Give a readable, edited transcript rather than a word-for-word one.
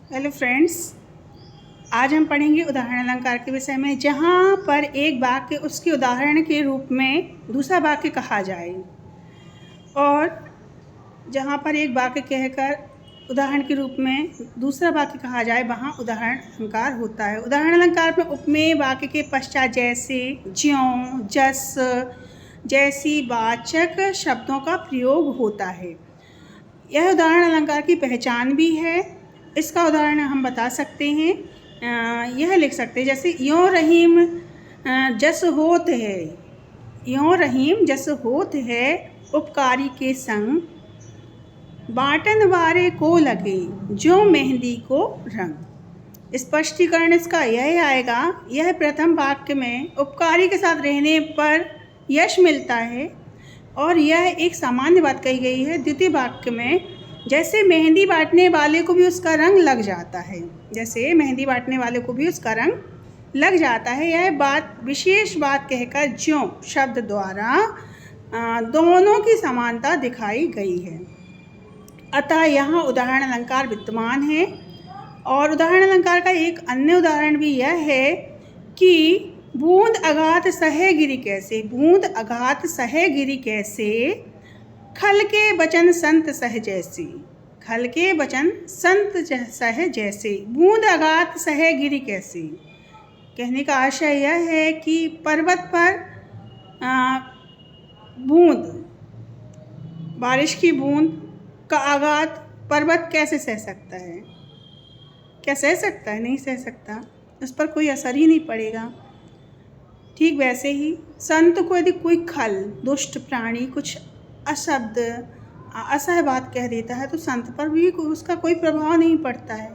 Hello friends, आज हम पढ़ेंगे उदाहरण अलंकार के विषय में, जहाँ पर एक वाक्य उसके उदाहरण के रूप में दूसरा वाक्य कहा जाए और जहाँ पर एक वाक्य कहकर उदाहरण के रूप में दूसरा वाक्य कहा जाए वहाँ उदाहरण अलंकार होता है। उदाहरण अलंकार में उपमेय वाक्य के पश्चात जैसे, ज्यों, जस जैसी वाचक शब्दों का प्रयोग होता है। यह उदाहरण अलंकार की पहचान भी है। इसका उदाहरण हम बता सकते हैं, यह लिख सकते हैं जैसे यों रहीम जस होत है, यों रहीम जस होत है उपकारी के संग, बाटन वारे को लगे जो मेहंदी को रंग। स्पष्टीकरण इसका यह आएगा, यह प्रथम वाक्य में उपकारी के साथ रहने पर यश मिलता है और यह एक सामान्य बात कही गई है। द्वितीय वाक्य में जैसे मेहंदी बांटने वाले को भी उसका रंग लग जाता है, जैसे मेहंदी बांटने वाले को भी उसका रंग लग जाता है, यह बात विशेष बात कहकर ज्यों शब्द द्वारा दोनों की समानता दिखाई गई है। अतः यहाँ उदाहरण अलंकार विद्यमान है। और उदाहरण अलंकार का एक अन्य उदाहरण भी यह है कि बूंद अघात सहे गिरी कैसे, बूंद अघात सहे गिरी कैसे, खल के बचन संत सह जैसी, खल के बचन संत सह जैसे, बूंद अघात सहे गिरी कैसे। कहने का आशय यह है कि पर्वत पर बूंद, बारिश की बूंद का आघात पर्वत कैसे सह सकता है? क्या सह सकता है? नहीं सह सकता, उस पर कोई असर ही नहीं पड़ेगा। ठीक वैसे ही संत को यदि कोई खल, दुष्ट प्राणी कुछ अशब्द असह बात कह देता है तो संत पर भी उसका कोई प्रभाव नहीं पड़ता है।